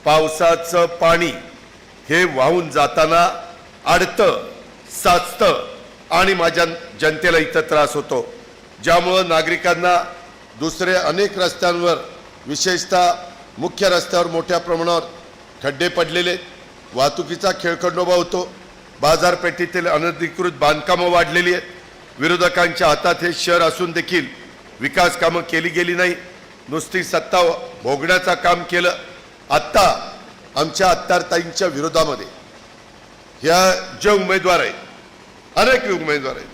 पावसाचं पाणी हे वाहून जाताना अडतं, साचतं आणि माझ्या जनतेला इथं त्रास होतो, ज्यामुळे नागरिकांना दुसरे अनेक रस्त्यांवर विशेषतः मुख्य रस्त्यावर मोठ्या प्रमाणावर खड्डे पडलेले, वाहतुकीचा खेळखंडोबा होतो, बाजारपेठेतील अनधिकृत बांधकामं वाढलेली आहेत, विरोधकांच्या हातात हे शहर असून देखील विकास कामं केली गेली नाही, नुसती सत्ता भोगण्याचं काम केलं। आत्ता आमच्या आत्तारताईंच्या विरोधामध्ये ह्या जे उमेदवार आहेत, अनेक उमेदवार आहेत,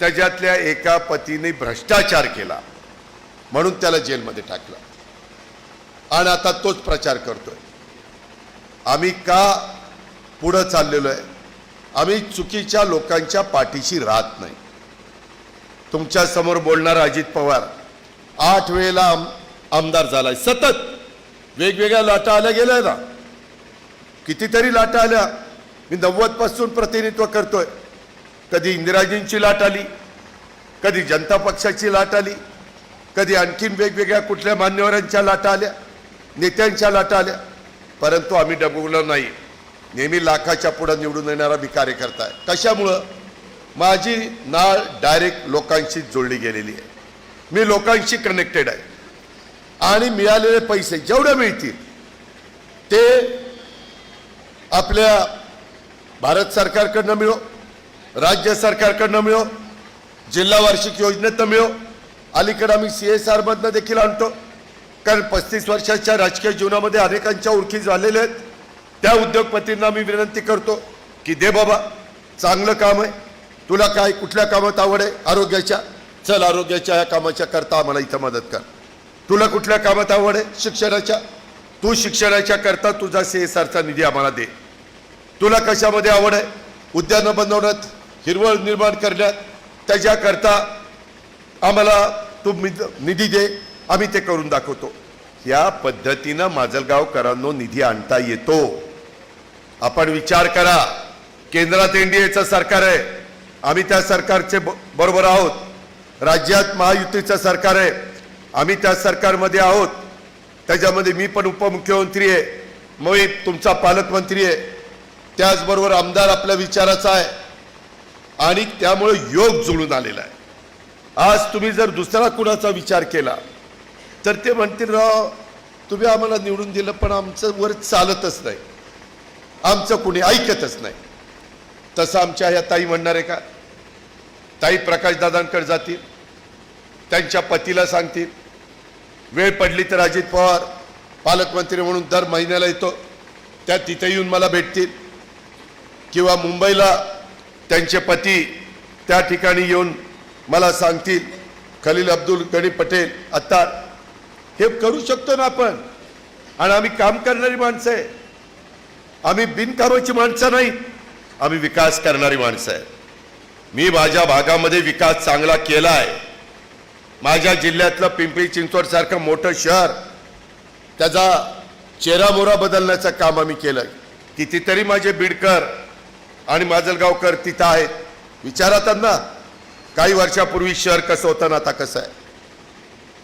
त्याच्यातल्या एका पतीने भ्रष्टाचार केला म्हणून त्याला जेलमध्ये टाकलं आणि आता तोच प्रचार करतोय। आम्ही का पुढे चाललेलो आहे? आम्ही चुकीच्या लोकांच्या पाठीशी राहत नाही। तुमच्या समोर बोलणारा अजित पवार 8 वेळेला आमदार झालाय, सतत वेगवेगळ्या लाटा आल्या गेल्या ना, कितीतरी लाटा आल्या। मी 90 पासून प्रतिनिधित्व करतोय, कधी इंदिराजींची लाट आली, कधी जनता पक्षाची लाट आली, कधी आणखीन वेगवेगळ्या कुठल्या मान्यवरांच्या लाटा आल्या, नेत्यांच्या लाटा आल्या, परंतु आम्ही डबगलो नाही। नेहमी लाखाच्या पुढे निवडून येणारा मी कार्यकर्ता आहे। कशामुळं? माझी नाळ डायरेक्ट लोकांशी जोडली गेलेली आहे, मी लोकांशी कनेक्टेड आहे आणि मिळालेले पैसे जेवढे मिळतील ते आपल्या भारत सरकारकडनं मिळो, राज्य सरकारकडनं मिळो, जिल्हा वार्षिक योजनेतनं मिळो, अलीकडे आम्ही CSR मधनं देखील आणतो, कारण 35 वर्षाच्या राजकीय जीवनामध्ये अनेकांच्या ओळखी झालेल्या आहेत। त्या उद्योगपतींना मी विनंती करतो की दे बाबा, चांगलं काम आहे, तुला काय कुठल्या कामात आवड आहे? आरोग्याच्या, चल आरोग्याच्या या कामाच्या करता आम्हाला इथं मदत कर। तुला कुठल्या कामात आवड आहे? शिक्षणाच्या, तू शिक्षणाच्या करता तुझा CSRचा निधी आम्हाला दे। तुला कशामध्ये आवड आहे? उद्यानं बनवण्यात, हिरवळ निर्माण करण्यात, त्याच्याकरता आम्हाला तू निधी दे, आम्ही ते करून दाखवतो। या पद्धतीनं माजलगावकरांनो निधी आणता येतो। आपण विचार करा, केंद्रात NDAचं सरकार आहे, आम्ही त्या सरकारचे बरोबर आहोत, राज्यात महायुतीचं सरकार आहे, आम्ही त्या सरकारमध्ये आहोत, त्याच्यामध्ये मी पण उपमुख्यमंत्री आहे, मी तुमचा पालकमंत्री आहे, त्याचबरोबर आमदार आपल्या विचाराचा आहे आणि त्यामुळे योग जुळून आलेला आहे। आज तुम्ही जर दुसरा कुणाचा विचार केला तर ते म्हणतील, राव तुम्ही आम्हाला निवडून दिलं पण आमचं वर चालतच नाही, आमचं कुणी ऐकतच नाही। तसं आमच्या ह्या ताई म्हणणार आहे का? ताई प्रकाशदादांकडे जातील, त्यांच्या पतीला सांगतील, वेळ पडली तर अजित पवार पालकमंत्री म्हणून दर महिन्याला येतो, त्या तिथे येऊन मला भेटतील, किंवा मुंबईला त्यांचे पती त्या ठिकाणी येऊन मला सांगतील, खलील अब्दुल गनी पटेल आता हे करू शकतो ना आपण। आणि आम्ही काम करणारी माणसं आहे, आम्ही बिनकामाची माणसं नाही, आम्ही विकास करणारी माणसं आहे। मी माझ्या भागामध्ये विकास चांगला केला आहे। माझ्या जिल्ह्यातलं पिंपरी चिंचवड सारखं मोठं शहर, त्याचा चेहरामोहरा बदलण्याचं काम आम्ही केलं। कितीतरी माझे बीडकर आणि माजलगावकर तिथं आहेत, विचारा त्यांना काही वर्षापूर्वी शहर कसं होतं ना आता कसं आहे।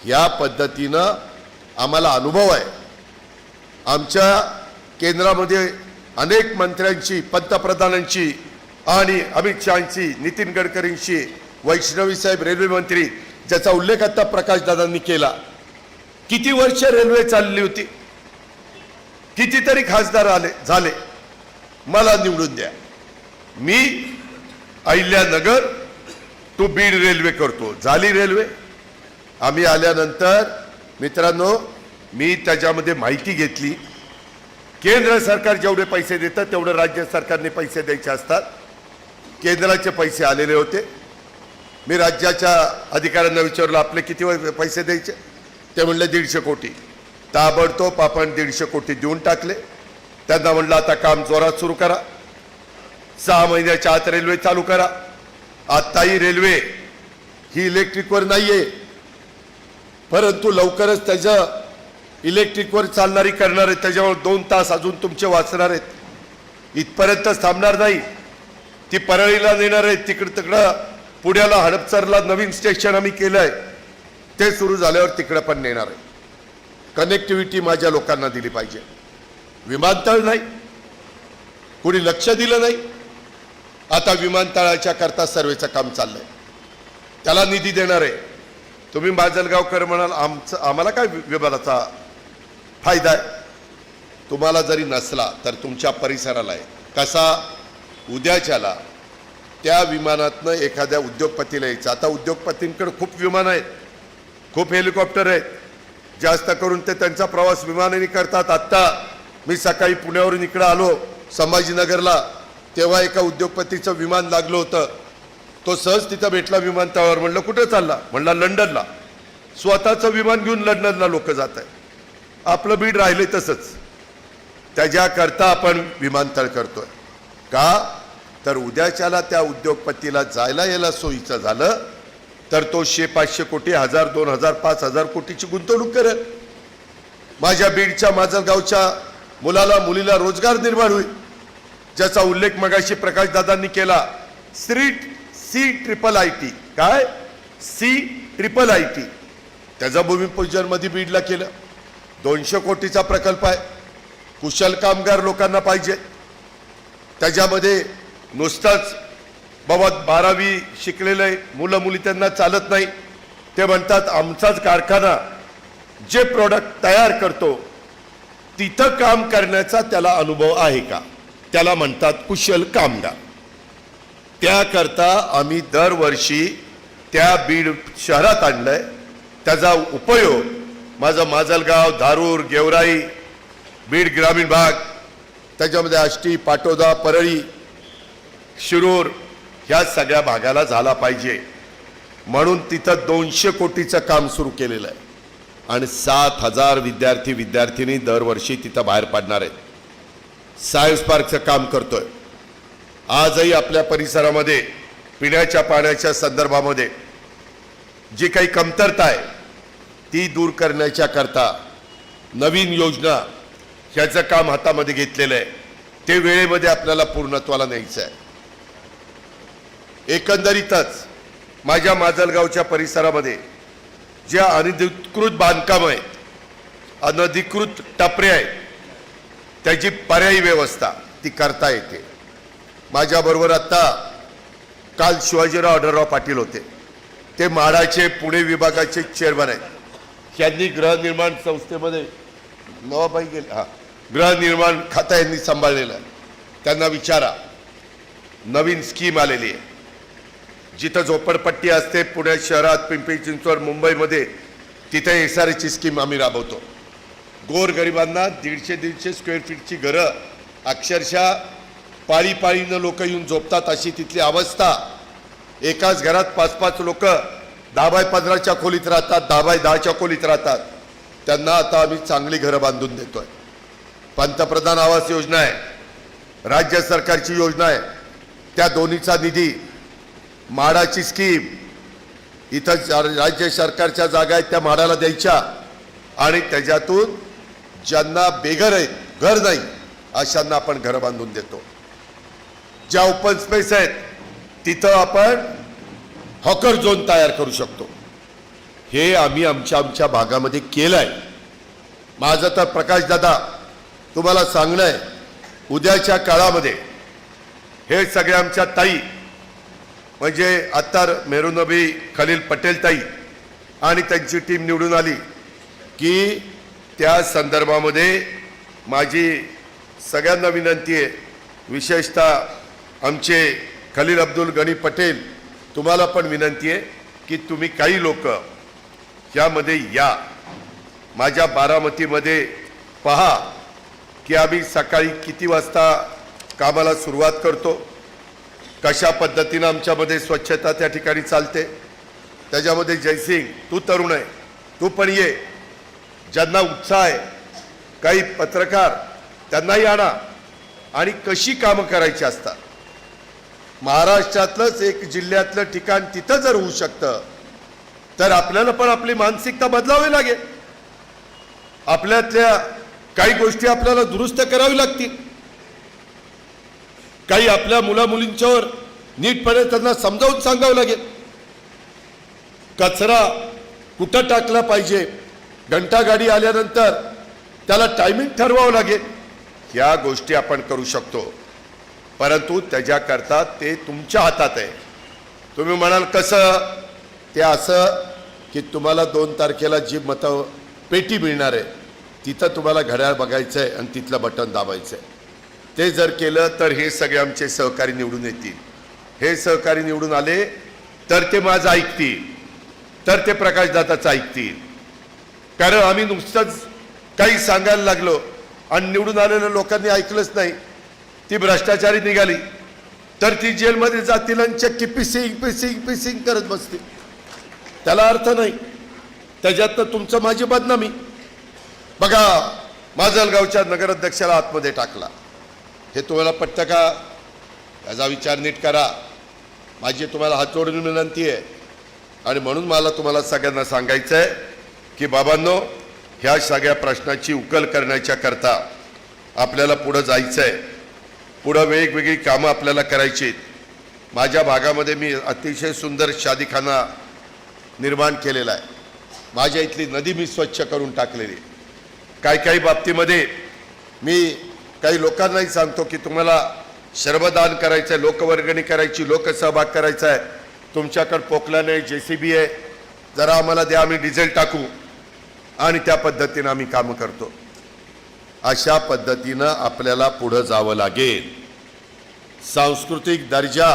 या पद्धतीनं आम्हाला अनुभव आहे। आमच्या केंद्रामध्ये अनेक मंत्र्यांची, पंतप्रधानांची आणि अमित शहांची, नितीन गडकरींची, वैष्णवी साहेब रेल्वे मंत्री, ज्याचा उल्लेख आता प्रकाशदादांनी केला, किती वर्ष रेल्वे चालली होती, कितीतरी खासदार आले झाले, मला निवडून द्या, मी अहिल्यानगर टू बीड रेल्वे करतो, झाली रेल्वे। आम्ही आल्यानंतर मित्रांनो मी त्याच्यामध्ये माहिती घेतली, केंद्र सरकार जेवढे पैसे देतं तेवढे राज्य सरकारने पैसे द्यायचे असतात, केंद्राचे पैसे आलेले होते। मी राज्याच्या अधिकाऱ्यांना विचारलं आपले किती पैसे द्यायचे, ते म्हणले 150 कोटी। ताबडतोब आपण 150 कोटी देऊन टाकले। त्यांना म्हणलं आता काम जोरात सुरू करा, 6 महिन्याच्या आत रेल्वे चालू करा। आताही रेल्वे ही इलेक्ट्रिकवर नाहीये, परंतु लवकरच त्याचं इलेक्ट्रिकवर चालणारी करणार आहे, त्याच्यावर 2 तास अजून तुमचे वाचणार आहेत। इथपर्यंत थांबणार नाही, ती परळीला नेणार आहे, तिकडं पुण्याला हडपसरला नवीन स्टेशन आम्ही केलं आहे, ते सुरू झाल्यावर तिकडं पण नेणार आहे। कनेक्टिव्हिटी माझ्या लोकांना दिली पाहिजे। विमानतळ नाही, कोणी लक्ष दिलं नाही. आता विमानतळाच्या करता सर्वेचं काम चाललंय, त्याला निधी देणार आहे. तुम्ही माजलगावकर म्हणाल आम्हाला काय विमानाचा फायदा आहे? तुम्हाला जरी नसला तर तुमच्या परिसराला आहे. कसा? उद्याच्याला त्या विमानातनं एखाद्या उद्योगपतीला यायचं. आता उद्योगपतींकडे खूप विमान आहेत, खूप हेलिकॉप्टर आहेत, जास्त करून ते त्यांचा प्रवास विमानाने करतात. आत्ता मी सकाळी पुण्यावरून इकडे आलो संभाजीनगरला, तेव्हा एका उद्योगपतीचं विमान लागलं होतं. तो सहज तिथं भेटला विमानतळावर. म्हणलं कुठं चालला? म्हणला लंडनला. स्वतःचं विमान घेऊन लंडनला लोक जात आहे. आपलं बीड राहिले तसंच. त्याच्याकरता आपण विमानतळ करतोय का? तर उद्याच्याला त्या उद्योगपतीला जायला यायला सोयीचं झालं तर तो 100-500 कोटी, 1000, 2000, 5000 कोटीची गुंतवणूक करेल. माझ्या बीडच्या माजलगावच्या मुलाला मुलीला रोजगार निर्माण होईल, ज्याचा उल्लेख मगाशी प्रकाशदादांनी केला. CIIT काय? CIIT त्याचा भूमिपूजन मध्ये बीडला केलं. 200 कोटीचा प्रकल्प आहे. कुशल कामगार लोकांना पाहिजे. त्याच्यामध्ये नुसतंच बाबा 12वी शिकलेले मुलं मुली त्यांना चालत नाही. ते म्हणतात आमचाच कारखाना जे प्रोडक्ट तयार करतो तिथं काम करण्याचा त्याला अनुभव आहे का? त्याला म्हणतात कुशल कामगार. त्याकरता आम्ही दरवर्षी त्या बीड शहरात आणलंय. त्याचा उपयोग माझं माजलगाव, धारूर, गेवराई, बीड ग्रामीण भाग, त्याच्यामध्ये आष्टी, पाटोदा, परळी, शिरूर ह्या सगळ्या भागाला झाला पाहिजे. म्हणून तिथं 200 कोटीचं काम सुरू केलेलं आहे आणि 7000 विद्यार्थी दरवर्षी तिथं बाहेर पडणार आहेत. सायन्स पार्कचं काम करतोय. आजही आपल्या परिसरामध्ये पिण्याच्या पाण्याच्या संदर्भामध्ये जी काही कमतरता आहे ती दूर करण्याच्या करता नवीन योजना ह्याचं काम हातामध्ये घेतलेलं आहे. ते वेळेमध्ये आपल्याला पूर्णत्वाला न्यायचं आहे. एकंदरीतच माझ्या माजलगावच्या परिसरामध्ये ज्या अनधिकृत बांधकाम आहेत, अनधिकृत टपरे आहेत, त्याची पर्यायी व्यवस्था ती करता येते. माझ्याबरोबर आत्ता काल शिवाजीराव आढळराव पाटील होते. ते म्हाडाचे पुणे विभागाचे चेअरमन आहेत. यांनी गृहनिर्माण संस्थेमध्ये नवाबाई गेले, हां, गृहनिर्माण खाता यांनी सांभाळलेलं आहे. त्यांना विचारा, नवीन स्कीम आलेली आहे. जिथं झोपडपट्टी असते पुणे शहरात, पिंपरी चिंचवड, मुंबईमध्ये, तिथे SRAची स्कीम आम्ही राबवतो. गोरगरिबांना 150-150 स्क्वेअर फीटची घरं अक्षरशः पाळीपाळीनं लोक येऊन झोपतात अशी तिथली अवस्था. एकाच घरात 5-5 लोक 10x15च्या खोलीत राहतात, 10x10च्या खोलीत राहतात. त्यांना आता आम्ही चांगली घरं बांधून देतोय. पंतप्रधान आवास योजना आहे, राज्य सरकारची योजना आहे. त्या दोन्हीचा निधी, म्हाडाची स्कीम, इथं राज्य सरकारच्या जागा आहेत त्या म्हाडाला द्यायच्या आणि त्याच्यातून ज्यांना बेघर आहेत, घर नाही, अशांना आपण घरं बांधून देतो. ज्या ओपन स्पेस आहेत तिथं आपण हॉकर झोन तयार करू शकतो. हे आम्ही आमच्या भागामध्ये केलं आहे. माझं तर प्रकाशदादा तुम्हाला सांगणं आहे, उद्याच्या काळामध्ये हे सगळे आमच्या ताई, म्हणजे अत्तार मेहरूनबी खलील पटेल ताई आणि त्यांची टीम निवडून आली की त्या संदर्भामध्ये माझी सगळ्यांना विनंती आहे, विशेषतः आमचे खलील अब्दुल गनी पटेल, तुम्हाला पण विनंती आहे की तुम्ही काही लोक यामध्ये या. माझ्या बारामतीमध्ये पहा की आम्ही सकाळी किती वाजता कामाला सुरुवात करतो, कशा पद्धतीनं आमच्यामध्ये स्वच्छता त्या ठिकाणी चालते. त्याच्यामध्ये जयसिंग, तू तरुण आहे, तू पण ये. ज्यांना उत्साह आहे, काही पत्रकार, त्यांनाही आणा आणि कशी कामं करायची असतात. महाराष्ट्रातलंच एक जिल्ह्यातलं ठिकाण तिथं जर होऊ शकतं तर आपल्याला पण आपली मानसिकता बदलावी लागेल. आपल्यातल्या काही गोष्टी आपल्याला दुरुस्त करावी लागतील. काही आपल्या मुलामुलींच्यावर नीटपणे त्यांना समजावून सांगावं लागेल. कचरा कुठं टाकला पाहिजे, घंटागाडी आल्यानंतर त्याला टायमिंग ठरवावं लागेल. ह्या गोष्टी आपण करू शकतो, परंतु त्याच्याकरता ते तुमच्या हातात आहे. तुम्ही म्हणाल कसं? ते असं की तुम्हाला 2 तारखेला जी मतं पेटी मिळणार आहे तिथं तुम्हाला घड्याळ बघायचं आहे आणि तिथलं बटन दाबायचं आहे. ते जर केलं तर हे सगळे आमचे सहकारी निवडून येतील. हे सहकारी निवडून आले तर ते माझं ऐकतील, तर ते प्रकाशदादाचं ऐकतील. कारण आम्ही नुसतंच काही सांगायला लागलो आणि निवडून आलेल्या लोकांनी ऐकलंच नाही, ती भ्रष्टाचारी निघाली, तर ती जेलमध्ये जातील आणि चक्की पिसिंग पिसिंग पिसिंग करत बसतील. त्याला अर्थ नाही. त्याच्यातनं तुमचं माझी बदनामी. बघा, माजलगावच्या नगराध्यक्षाला आतमध्ये टाकला. हे तुम्हाला पटतं का? याचा विचार नीट करा. माझी तुम्हाला हात जोडून विनंती आहे. आणि म्हणून मला तुम्हाला सगळ्यांना सांगायचं आहे की बाबांनो, ह्या सगळ्या प्रश्नाची उकल करण्याच्या करता आपल्याला पुढं जायचं आहे. पुढं वेगवेगळी कामं आपल्याला करायची आहेत. माझ्या भागामध्ये मी अतिशय सुंदर शादीखाना निर्माण केलेला आहे. माझ्या इथली नदी मी स्वच्छ करून टाकलेली. काही बाबतीमध्ये मी काही लोकांनाही सांगतो की तुम्हाला श्रमदान करायचं आहे, लोकवर्गणी करायची, लोकसहभाग करायचा आहे. तुमच्याकडे पोकला नाही, JCB आहे, जरा आम्हाला द्या, आम्ही डिझेल टाकू आणि त्या पद्धतीनं आम्ही कामं करतो. अशा पद्धतीनं आपल्याला पुढं जावं लागेल. सांस्कृतिक दर्जा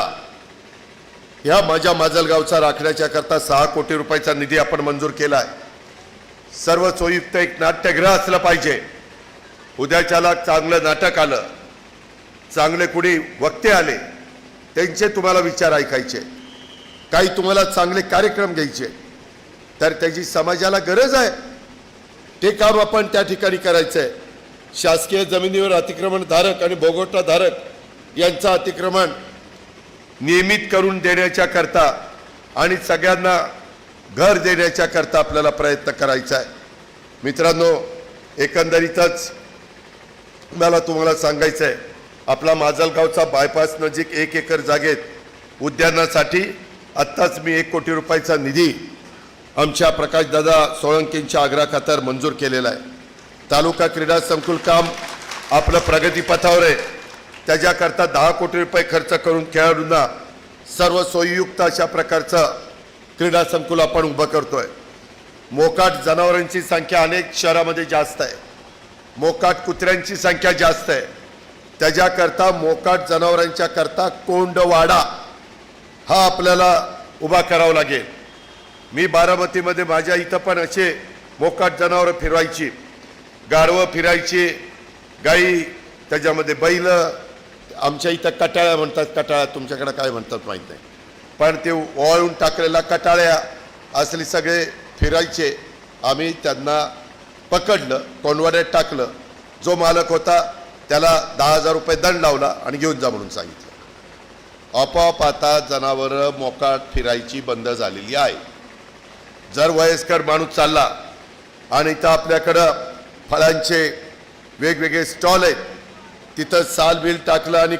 ह्या माझ्या माजलगावचा राखण्याच्या करता 6 कोटी रुपयाचा निधी आपण मंजूर केला आहे. सर्व सोयीयुक्त एक नाट्यगृह असलं पाहिजे. उद्याच्याला चांगलं नाटक आलं, चांगले कुणी वक्ते आले, त्यांचे तुम्हाला विचार ऐकायचे, काही तुम्हाला चांगले कार्यक्रम घ्यायचे, तर त्याची समाजाला गरज आहे. ते काम आपण त्या ठिकाणी करायचं आहे. शासकीय जमिनीवर अतिक्रमण धारक आणि भोगवटा धारक यांचं अतिक्रमण नियमित करून देण्याच्या करता आणि सगळ्यांना घर देण्याच्या करता आपल्याला प्रयत्न करायचा आहे. मित्रांनो, एकंदरीतच मला तुम्हाला सांगायचं आहे, आपला माजलगावचा बायपास नजीक 1 एकर जागेत उद्यानासाठी आत्ताच मी 1 कोटी रुपयाचा निधी आमच्या प्रकाशदादा सोळंकेंच्या आग्रहाखातर मंजूर केलेला आहे. तालुका क्रीडा संकुल काम आपलं प्रगतीपथावर आहे. त्याच्याकरता 10 कोटी रुपये खर्च करून खेळाडूंना सर्व सोयीयुक्त अशा प्रकारचं क्रीडा संकुल आपण उभं करतोय. मोकाट जनावरांची संख्या अनेक शहरामध्ये जास्त आहे. मोकाट कुत्र्यांची संख्या जास्त आहे. त्याच्याकरता मोकाट जनावरांच्या करता कोंडवाडा हा आपल्याला उभा करावा लागेल. मी बारामतीमध्ये माझ्या इथं पण असे मोकाट जनावरं फिरवायची, गाढवं फिरायची, गाई, त्याच्यामध्ये बैल, आमच्या इथं कटाळ्या म्हणतात. कटाळ्या तुमच्याकडे काय म्हणतात माहीत नाही, पण ते ओवाळून टाकलेला कटाळ्या असले सगळे फिरायचे. आम्ही त्यांना पकडलं, कोंडवाड्यात टाकलं. जो मालक होता त्याला 10,000 रुपये दंड लावला आणि घेऊन जा म्हणून सांगितलं. आपोआप आता जनावरं मोकाट फिरायची बंद झालेली आहे. जर वयस्कर माणूस चालला आणि इथं आपल्याकडं फळांचे वेगवेगळे स्टॉल आहेत, तिथं साल बिल टाकलं आणि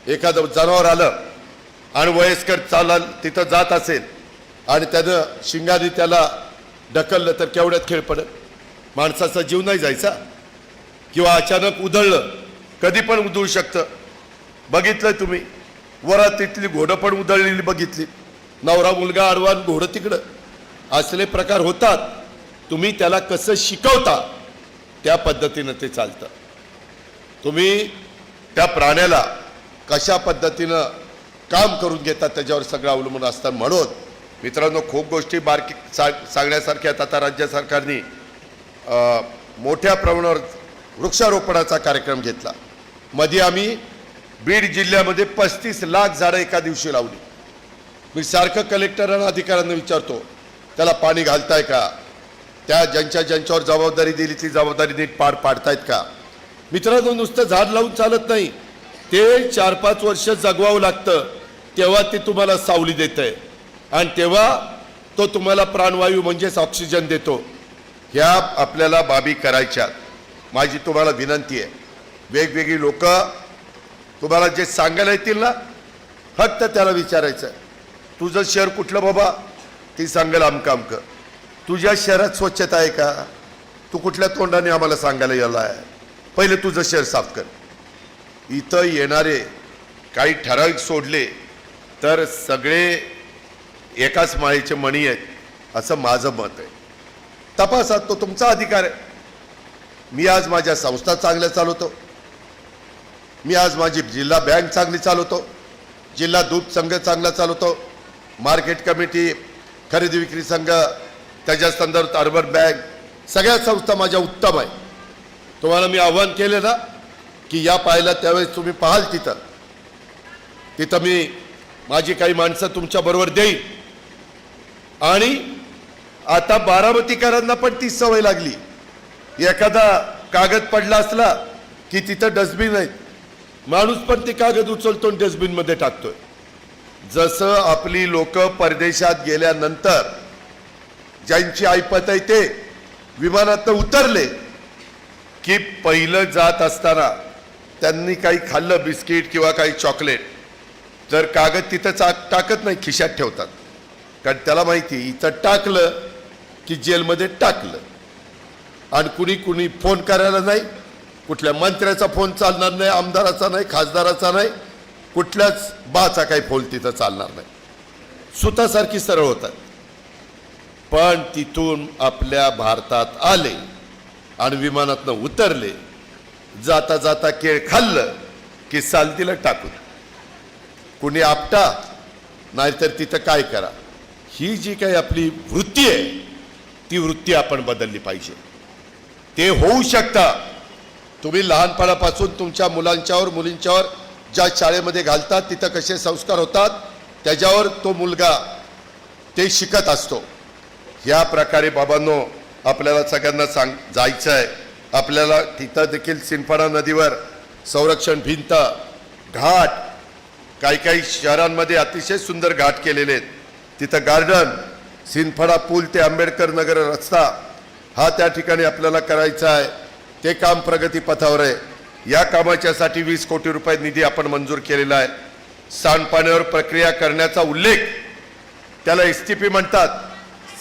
एखादं जनावर आलं आणि वयस्कर चालाल तिथं जात असेल आणि त्यानं शिंगाने त्याला ढकललं तर केवढ्यात खेळ पडत. माणसाचा जीव नाही जायचा. किंवा अचानक उधळलं, कधी पण उधळू शकतं. बघितलं तुम्ही, वरात तिथली घोडं पण उधळलेली बघितली. नवरा मुलगा आडवा, घोडं तिकडं, असले प्रकार होतात. तुम्ही त्याला कसं शिकवता त्या पद्धतीनं ते चालतं. तुम्ही त्या प्राण्याला कशा पद्धतीनं काम करून घेतात त्याच्यावर सगळं अवलंबून असतं. म्हणून मित्रांनो, खूप गोष्टी बारकी सांगण्यासारख्या आहेत. आता राज्य सरकारने मोठ्या प्रमाणावर वृक्षारोपणाचा कार्यक्रम घेतला. मध्ये आम्ही बीड जिल्ह्यामध्ये 35 लाख झाडं एका दिवशी लावली. मी सारखं कलेक्टरांना अधिकाऱ्यांना विचारतो, त्याला पाणी घालताय का, त्या ज्यांच्यावर जबाबदारी दिली ती जबाबदारी नीट पार पाडतायत का. मित्रांनो, नुसतं झाड लावून चालत नाही, ते 4-5 वर्ष जगवावं लागतं. तेव्हा ते तुम्हाला सावली देतंय आणि तेव्हा तो तुम्हाला प्राणवायू म्हणजेच ऑक्सिजन देतो. ह्या आपल्याला बाबी करायच्या. माझी तुम्हाला विनंती आहे, वेगवेगळी लोक तुम्हाला जे सांगायला येतील ना, फक्त त्याला विचारायचं, तुझं शहर कुठलं बाबा, ती सांगेल अमकं अमकं. तुझ्या शहरात स्वच्छता आहे का, तू कुठल्या तोंडाने आम्हाला सांगायला यायला आहे. पहिले तुझं शहर साफ कर. इथं येणारे काही ठराविक सोडले तर सगळे एकाच माळेचे मणी आहेत असं माझं मत आहे. तपासा, तो तुमचा अधिकार आहे. मी आज माझ्या संस्था चांगल्या चालवतो, मी आज माझी जिल्हा बँक चांगली चालवतो, जिल्हा दूध संघ चांगला चालवतो, मार्केट कमिटी, खरेदी विक्री संघ, त्याच्या संदर्भात अर्बन बँक, सगळ्या संस्था माझ्या उत्तम आहे. तुम्हाला मी आव्हान केले ना की या पाहायला, त्यावेळेस तुम्ही पाहाल तिथं मी माझी काही माणसं तुमच्या बरोबर देईन. आणि आता बारामतीकरांना पण ती सवय लागली, एखादा कागद पडला असला की तिथं डस्टबिन आहे, माणूस पण ते कागद उचलतो आणि डस्टबिन मध्ये टाकतोय. जसं आपली लोक परदेशात गेल्यानंतर ज्यांची ऐपत आहे ते विमानात उतरले की पहिलं जात असताना त्यांनी काही खाल्लं, बिस्किट किंवा काही चॉकलेट, जर कागद तिथं टाकत नाही, खिशात ठेवतात. कारण त्याला माहिती इथं टाकलं की जेलमध्ये टाकलं. आणि कुणी फोन करायला नाही, कुठल्या मंत्र्याचा फोन चालणार नाही, आमदाराचा नाही, खासदाराचा नाही, कुठल्याच बाचा काही फोन तिथं चालणार नाही. सुतासारखी सरळ होतात. पण तिथून आपल्या भारतात आले आणि विमानातनं उतरले, जाता जाता केळ खाल्लं की सालतीला टाकून कुणी आपटा, नाहीतर तिथं काय करा. ही जी काही आपली वृत्ती आहे ती वृत्ती आपण बदलली पाहिजे. ते होऊ शकतं. तुम्ही लहानपणापासून तुमच्या मुलांच्यावर मुलींच्यावर ज्या शाळेमध्ये घालतात तिथं कसे संस्कार होतात त्याच्यावर तो मुलगा ते शिकत असतो. ह्या प्रकारे बाबांनो आपल्याला सगळ्यांना जायचं आहे. आपल्याला तिथं देखील सिंदफणा नदीवर संरक्षण भिंत, घाट, काही शहरांमध्ये अतिशय सुंदर घाट केलेले आहेत. तिथं गार्डन, सिंदफणा पूल ते आंबेडकर नगर रस्ता हा त्या ठिकाणी आपल्याला करायचा आहे. ते काम प्रगतीपथावर आहे. या कामाच्यासाठी 20 कोटी रुपये निधी आपण मंजूर केलेला आहे. सांडपाण्यावर प्रक्रिया करण्याचा उल्लेख, त्याला STP म्हणतात,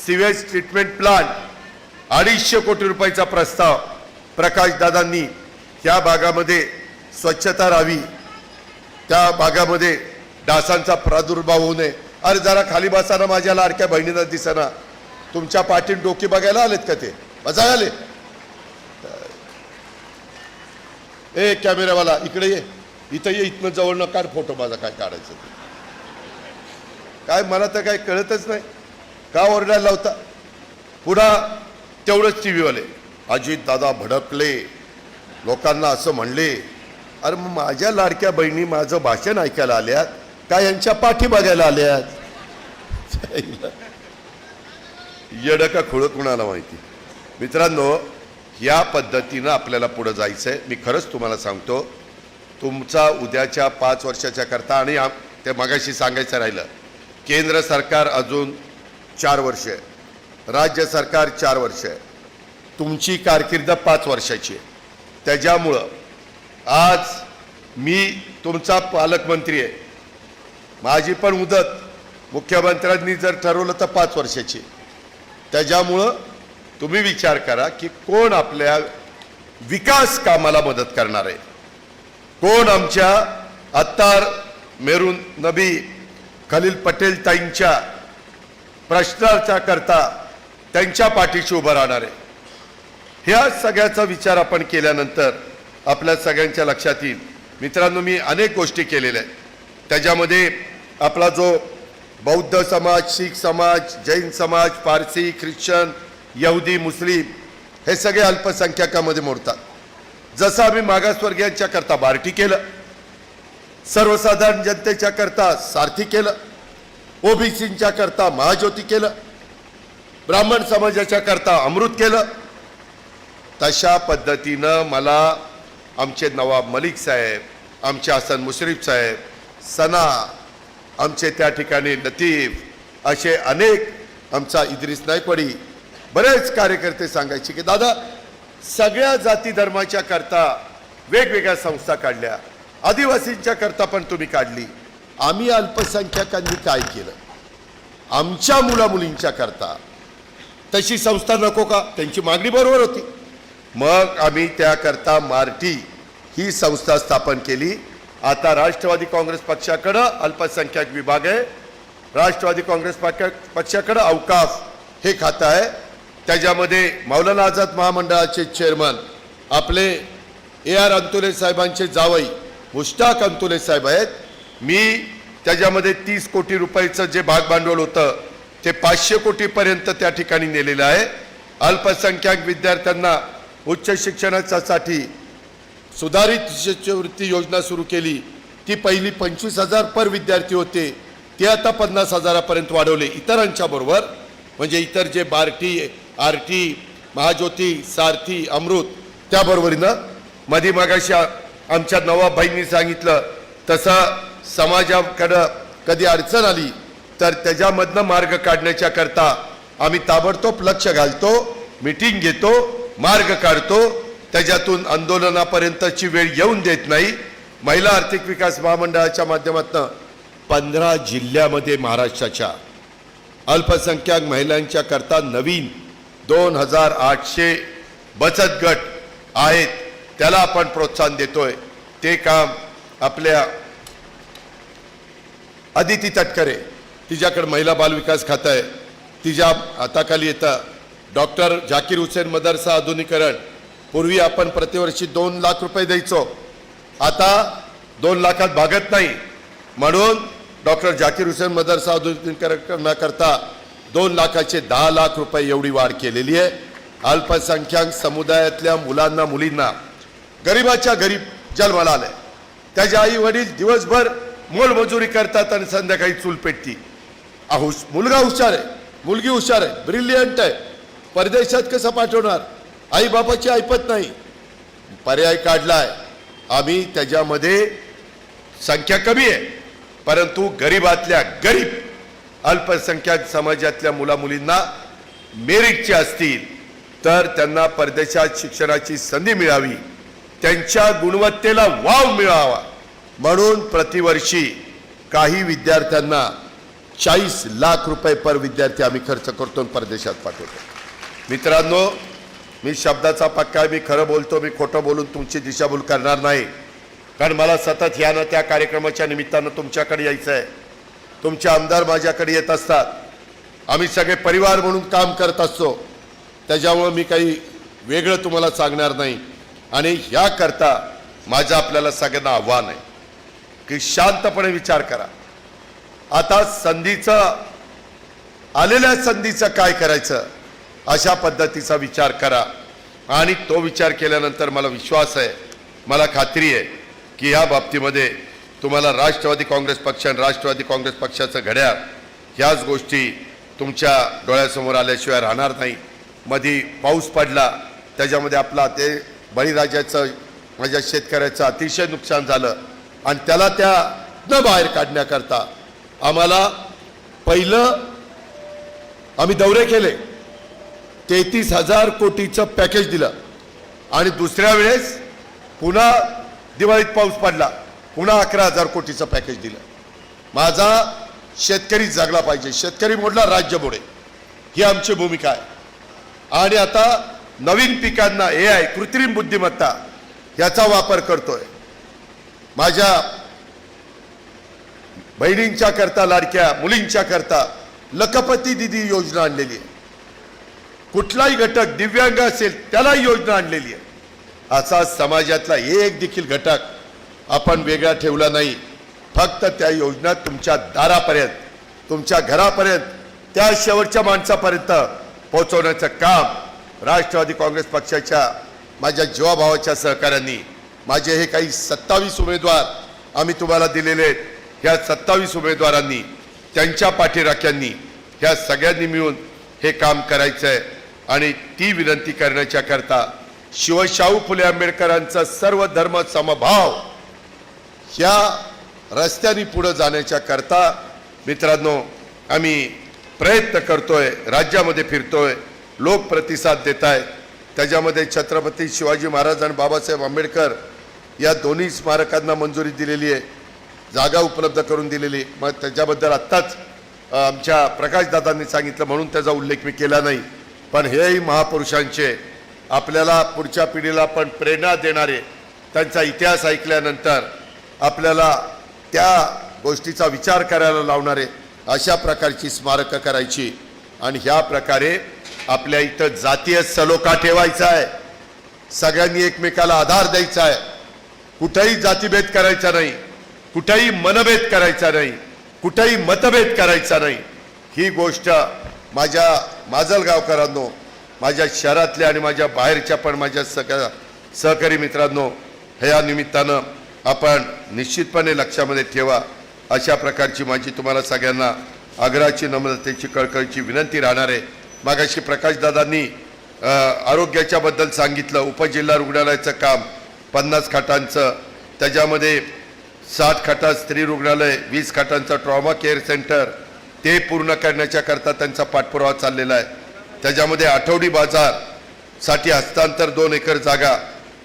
सिवेज ट्रीटमेंट प्लांट, 250 कोटी रुपयाचा प्रस्ताव प्रकाशदादांनी त्या भागामध्ये स्वच्छता राहावी, त्या भागामध्ये डासांचा प्रादुर्भाव होऊ नये. अरे जरा खाली बसाना, माझ्या लाडक्या बहिणींना दिसना. तुमच्या पाठीत डोकी बघायला आलेत का? ते बसा आले. ए कॅमेरावाला इकडे ये, इथं ये, इथनं जवळ न काढ फोटो माझा. काय काढायचं काय मला तर काय कळतच नाही. का ओरडायला लावता? पुन्हा तेवढंच TV वाले अजित दादा भडकले, लोकांना असं म्हणले. अरे मग माझ्या लाडक्या बहिणी माझं भाषण ऐकायला आल्यात का यांच्या पाठी बघायला आल्यात? येडं का खुळ कुणाला माहिती. मित्रांनो, या पद्धतीनं आपल्याला पुढे जायचं आहे. मी खरंच तुम्हाला सांगतो, तुमचा उद्याच्या 5 वर्षाच्या करता, आणि ते मगाशी सांगायचं राहिलं, केंद्र सरकार अजून 4 वर्ष आहे, राज्य सरकार 4 वर्ष आहे, तुमची कारकीर्द 5 वर्षाची आहे. त्याच्यामुळं आज मी तुमचा पालकमंत्री आहे, माझी पण मुदत मुख्यमंत्र्यांनी जर ठरवलं तर 5 वर्षाची. त्याच्यामुळं तुम्ही विचार करा की कोण आपल्या विकास कामाला मदत करणार आहे, कोण आमच्या अत्तार मेरून नबी खलील पटेल ताईंच्या प्रश्नाच्या करता त्यांच्या पाठीशी उभं राहणार आहे. ह्या सगळ्याचा विचार आपण केल्यानंतर आपल्या सगळ्यांच्या लक्षात येईल. मित्रांनो, मी अनेक गोष्टी केलेल्या आहेत. त्याच्यामध्ये आपला जो बौद्ध समाज, शीख समाज, जैन समाज, पारसी, ख्रिश्चन, यहुदी, मुस्लिम हे सगळे अल्पसंख्याकामध्ये मोडतात. जसं आम्ही मागासवर्गीयांच्या करता बार्टी केलं, सर्वसाधारण जनतेच्या करता सारथी केलं, OBCच्या करता महाज्योती केलं, ब्राह्मण समाजाच्या करता अमृत केलं, तशा पद्धतीनं मला आमचे नवाब मलिक साहेब, आमचे हसन मुश्रीफ साहेब, सना, आमचे त्या ठिकाणी लतीफ, असे अनेक, आमचा इद्रिस नायकवडी, बरेच कार्यकर्ते सांगायचे की दादा सगळ्या जाती धर्माच्या करता वेगवेगळ्या संस्था काढल्या, आदिवासींच्या करता पण तुम्ही काढली, आम्ही अल्पसंख्याकांनी काय केलं? आमच्या मुलामुलींच्या करता तशी संस्था नको का? त्यांची मागणी बरोबर होती. मग आम्ही त्याकरता मार्टी ही संस्था स्थापन केली. आता राष्ट्रवादी काँग्रेस पक्षाकडं अल्पसंख्याक विभाग आहे, राष्ट्रवादी काँग्रेस पक्षाकडं अवकाफ हे खातं आहे. त्याच्यामध्ये मौलाना आझाद महामंडळाचे चेअरमन आपले AR अंतुले साहेबांचे जावई मुश्ताक अंतुले साहेब आहेत. मी त्याच्यामध्ये 30 कोटी रुपयाचं जे भाग भांडवल होतं ते 500 कोटीपर्यंत त्या ठिकाणी नेलेलं आहे. अल्पसंख्याक विद्यार्थ्यांना उच्च शिक्षणासाठी सुधारित शिष्यवृत्ती योजना सुरू केली. ती पहिली 25,000 पर विद्यार्थी होते, ते आता 50,000पर्यंत वाढवले. इतरांच्या बरोबर म्हणजे इतर जे बार्टी, आरटी, महाज्योती, सारथी, अमृत त्याबरोबरीनं मध्ये मगाशी आमच्या नवाबाईंनी सांगितलं तसं समाजाकडं कधी अडचण आली तर त्याच्यामधनं मार्ग काढण्याच्या करता आम्ही ताबडतोब लक्ष घालतो, मीटिंग घेतो, मार्ग काढतो. त्याच्यातून आंदोलनापर्यंतची वेळ येऊन देत नाही. महिला आर्थिक विकास महामंडळाच्या माध्यमातून 15 जिल्ह्यामध्ये महाराष्ट्राच्या अल्पसंख्याक महिलांच्या करता नवीन 2800 बचत गट आहेत. त्याला आपण प्रोत्साहन देतोय. ते काम आपल्या अदिती तटकरे, तिच्याकडे महिला बालविकास खातं आहे, तिच्या हाताखाली येतं. डॉक्टर झाकीर हुसेन मदरसा आधुनिकीकरण, पूर्वी आपण प्रतिवर्षी 2 लाख रुपये द्यायचो, आता 2 लाखात भागत नाही. म्हणून डॉक्टर झाकीर हुसेन मदरसा आधुनिकीकरणाकरता 2 लाखाचे 10 लाख रुपये एवढी वाढ केलेली आहे. अल्पसंख्याक समुदायातल्या मुलांना मुलींना गरीबाच्या गरीब जन्माला आले, त्याचे आई वडील दिवसभर मोलमजुरी करतात आणि संध्याकाळी चूल पेटती. मुलगा हुशार आहे, मुलगी हुशार आहे, ब्रिलियंट आहे, परदेशात कसं पाठवणार, आई बापाची ऐपत नाही. पर्याय काढलाय आम्ही. त्याच्यामध्ये संख्या कमी आहे, परंतु गरीबातल्या गरीब अल्पसंख्याक समाजातल्या मुला मुलींना मेरिटचे असतील तर त्यांना परदेशात शिक्षणाची संधी मिळावी, त्यांच्या गुणवत्तेला वाव मिळावा म्हणून प्रतिवर्षी काही विद्यार्थ्यांना 40 लाख रुपये पर विद्यार्थी आम्ही खर्च करतो आणि परदेशात पाठवतो. मित्रांनो, मी शब्दाचा पक्का आहे, मी खरं बोलतो, मी खोटं बोलून तुमची दिशाभूल करणार नाही. कारण मला सतत ह्या ना त्या कार्यक्रमाच्या निमित्तानं तुमच्याकडे यायचं आहे. तुमचे आमदार माझ्याकडे येत असतात, आम्ही सगळे परिवार म्हणून काम करत असतो. त्याच्यामुळे मी काही वेगळं तुम्हाला सांगणार नाही. आणि ह्याकरता माझं आपल्याला सगळ्यांना आव्हान आहे की शांतपणे विचार करा. आता संधीचं, आलेल्या संधीचं काय करायचं अशा पद्धतीचा विचार करा. आणि तो विचार केल्यानंतर मला विश्वास आहे, मला खात्री आहे की या बाबतीमध्ये तुम्हाला राष्ट्रवादी काँग्रेस पक्ष आणि राष्ट्रवादी काँग्रेस पक्षाचं घड्याळ ह्याच गोष्टी तुमच्या डोळ्यासमोर आल्याशिवाय राहणार नाही. मध्ये पाऊस पडला, त्याच्यामध्ये आपला ते बळीराजाचं माझ्या शेतकऱ्याचं अतिशय नुकसान झालं आणि त्याला त्या बाहेर काढण्याकरता आम्हाला पहिलं आम्ही दौरे केले, 33,000 कोटीचं पॅकेज दिलं. आणि दुसऱ्या वेळेस पुन्हा दिवाळीत पाऊस पडला, पुन्हा 11,000 कोटीचं पॅकेज दिलं. माझा शेतकरी जगला पाहिजे, शेतकरी मोडला राज्य मोडे, ही आमची भूमिका आहे. आणि आता नवीन पिकांना AI कृत्रिम बुद्धिमत्ता याचा वापर करतोय. माझ्या बहिणींच्या करता, लाडक्या मुलींच्या करता लखपती दिदी योजना आणलेली आहे. कुठलाही घटक दिव्यांग असेल त्याला योजना आणलेली आहे. असा समाजातला एक देखील घटक आपण वेगळा ठेवला नाही. फक्त त्या योजना तुमच्या दारापर्यंत, तुमच्या घरापर्यंत, त्या शेवटच्या माणसापर्यंत पोहोचवण्याचं काम राष्ट्रवादी काँग्रेस पक्षाच्या माझ्या जीवाभावाच्या सहकाऱ्यांनी, माझे हे काही 27 उमेदवार आम्ही तुम्हाला दिलेले आहेत, ह्या 27 उमेदवारांनी, त्यांच्या पाठीराख्यांनी, ह्या सगळ्यांनी मिळून हे काम करायचं आहे. आणि ती विनंती करण्याच्या करता शिवशाहू फुले आंबेडकरांचा सर्व धर्म समभाव ह्या रस्त्याने पुढे जाण्याच्या करता मित्रांनो आम्ही प्रयत्न करतोय, राज्यामध्ये फिरतोय, लोक प्रतिसाद देत आहेत. त्याच्यामध्ये छत्रपती शिवाजी महाराज आणि बाबासाहेब आंबेडकर या दोन्ही स्मारकांना मंजुरी दिलेली आहे, जागा उपलब्ध करून दिलेली. मग त्याच्याबद्दल आत्ताच आमच्या प्रकाशदादांनी सांगितलं म्हणून त्याचा उल्लेख मी केला नाही. पण हेही महापुरुषांचे आपल्याला पुढच्या पिढीला पण प्रेरणा देणारे त्यांचा इतिहास ऐकल्यानंतर आपल्याला त्या गोष्टीचा विचार करायला लावणारे अशा प्रकारची स्मारकं करायची आणि ह्या प्रकारे आपल्या इथं जातीय सलोखा ठेवायचा आहे, सगळ्यांनी एकमेकाला आधार द्यायचा आहे, कुठेही जातीभेद करायचा नाही, कुठेही मनभेद करायचा नाही, कुठेही मतभेद करायचा नाही। ही गोष्ट माझ्या माजलगावकरांनो, माझ्या शहरातल्या आणि माझ्या बाहेरच्या पण माझ्या सगळ्या सहकारी मित्रांनो, ह्या निमित्तानं आपण निश्चितपणे लक्षामध्ये ठेवा। अशा प्रकारची माझी तुम्हाला सगळ्यांना आग्रहाची, नम्रतेची, कळकळीची विनंती राहणार आहे। मागाशी प्रकाशदादांनी आरोग्याच्या बद्दल सांगितलं। उपजिल्हा रुग्णालयाचं काम 50 खाटांचं, त्याच्यामध्ये 60 खाटा स्त्री रुग्णालय, 20 खाटांचं ट्रॉमा केअर सेंटर, ते पूर्ण करण्याच्या करता त्यांचा पाठपुरावा चाललेला आहे। त्याच्यामध्ये आठवडी बाजार साठी हस्तांतर 2 एकर जागा,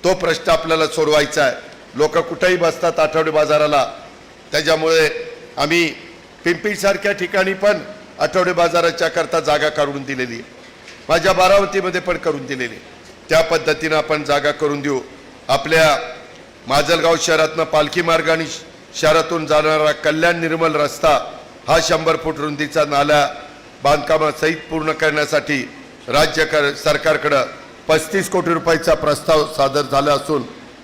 तो प्रश्न आपल्याला सोडवायचा आहे। लोक कुठेही बसतात आठवडी बाजाराला, त्याच्यामुळे आम्ही पिंपळीसारख्या ठिकाणी पण आठवडी बाजाराच्या करता जागा काढून दिलेली आहे, माझ्या बारामतीमध्ये पण करून दिलेली। त्या पद्धतीनं आपण जागा करून देऊ। आपल्या माजलगाव शहरातनं पालखी मार्ग आणि शहरातून जाणारा कल्याण निर्मल रस्ता हा 100 फूट रुंदीचा नाला बांधकामासहित पूर्ण करण्यासाठी राज्य सरकारकडे 35 कोटी रुपयाचा प्रस्ताव सादर झाला असून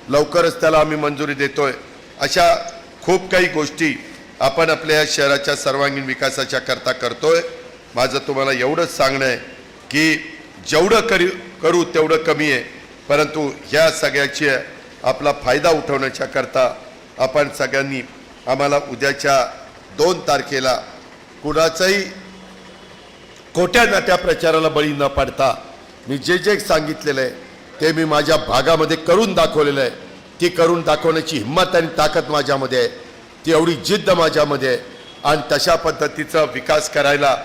लवकरच त्याला आम्ही मंजुरी देतोय। अशा खूप काही गोष्टी आपण आपल्या शहराच्या सर्वांगीण विकासाच्या करता करतोय। माझं तुम्हाला एवढंच सांगणं आहे की जेवढं करू तेवढं कमी आहे, परंतु ह्या सगळ्याची आपला फायदा उठवण्याच्या करता आपण सगळ्यांनी आम्हाला उद्याच्या 2 तारखेला कुणाचाही खोट्या नाट्या प्रचाराला बळी न पडता मी जे सांगितलेलं आहे ते मी माझ्या भागामध्ये करून दाखवलेलं आहे। ती करून दाखवण्याची हिंमत आणि ताकद माझ्यामध्ये आहे, ती एवढी जिद्द माझ्यामध्ये आहे आणि तशा पद्धतीचा विकास करायला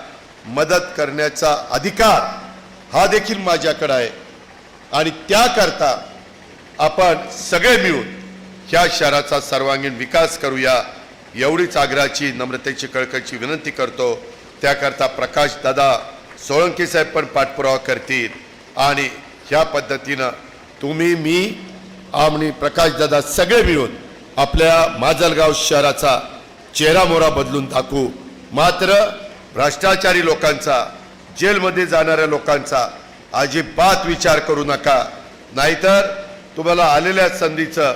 मदत करण्याचा अधिकार हा देखील माझ्याकडे आहे आणि त्याकरता आपण सगळे मिळून ह्या शहराचा सर्वांगीण विकास करूया, एवढीच आग्रहाची, नम्रतेची, कळकळीची विनंती करतो। त्याकरता प्रकाश दादा सोळंकी साहेब पण पाठपुरावा करतील आणि ह्या पद्धतीनं तुम्ही, मी आणि प्रकाश दादा सगळे मिळून आपल्या माजलगाव शहराचा चेहरा मोहरा बदलून दाखवू। मात्र भ्रष्टाचारी लोकांचा, जेलमध्ये जाणाऱ्या लोकांचा अजिबात विचार करू नका, नाहीतर तुम्हाला आलेल्या संधीचं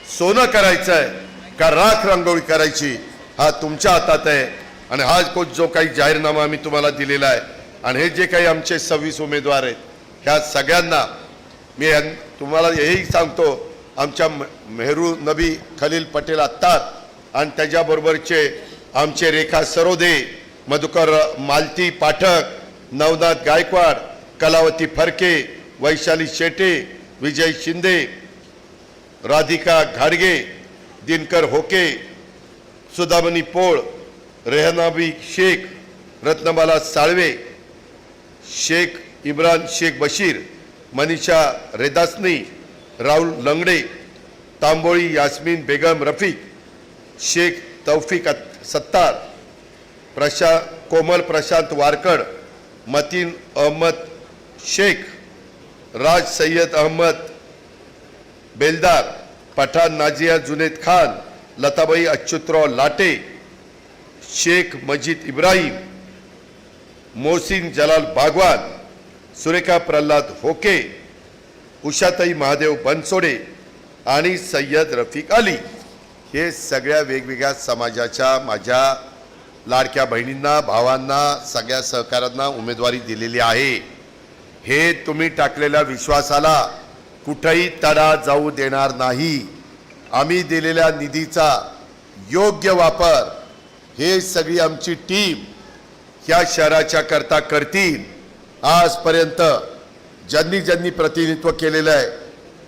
सोनं करायचं आहे का राख रांगोळी करायची हा तुमच्या हातात आहे। आणि हा जो काही जाहीरनामा आम्ही तुम्हाला दिलेला आहे आणि हे जे काही आमचे 26 उमेदवार आहेत ह्या सगळ्यांना मी तुम्हाला हेही सांगतो, आमच्या मेहरू नबी खलील पटेल अत्तार आणि त्याच्याबरोबरचे आमचे रेखा सरोदे, मधुकर मालती पाठक, नवनाथ गायकवाड, कलावती फरके, वैशाली शेटे, विजय शिंदे, राधिका घाडगे, दिनकर होके, सुदामनी पोळ, रेहनाबी शेख, रत्नमाला साळवे, शेख इम्रान शेख बशीर, मनीषा रेदासनी, राहुल लंगडे, तांबोळी यास्मीन बेगम रफीक, शेख तौफिक सत्तार, कोमल प्रशांत वारकड, मतीन अहमद शेख, राज सय्यद अहमद बेलदार, पठाण नाजिया जुनेद खान, लताबाई अच्युतराव लाटे, शेख मजीद इब्राहिम, मोहसिन जलाल बागवान, सुरेखा प्रल्हाद होके, उषाताई महादेव बनसोडे आणि सय्यद रफिक अली, हे सगळ्या वेगवेगळ्या समाजाच्या माझ्या लाडक्या बहिणींना, भावांना, सगळ्या सहकाऱ्यांना उमेदवारी दिलेली आहे। हे तुम्ही टाकलेल्या विश्वासाला कुठेही तडा जाऊ देणार नाही। आम्ही दिलेल्या निधीचा योग्य वापर हे सगळी आमची टीम ह्या शहराच्या करता करतील। आजपर्यंत ज्यांनी प्रतिनिधित्व केलेलं आहे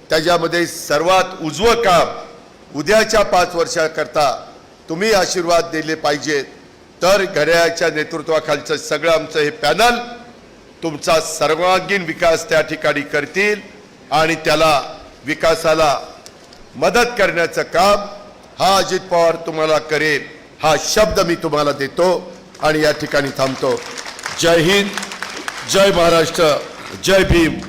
त्याच्यामध्ये सर्वात उजवं काम उद्याच्या 5 वर्षाकरता तुम्ही आशीर्वाद दिले पाहिजेत, तर घड्याळाच्या नेतृत्वाखालचं सगळं आमचं हे पॅनल तुमचा सर्वांगीण विकास त्या ठिकाणी करतील आणि त्याला विकासाला मदत करण्याचं काम हा अजित पवार तुम्हाला करेल, हा शब्द मी तुम्हाला देतो आणि या ठिकाणी थांबतो। जय हिंद, जय महाराष्ट्र, जय भीम।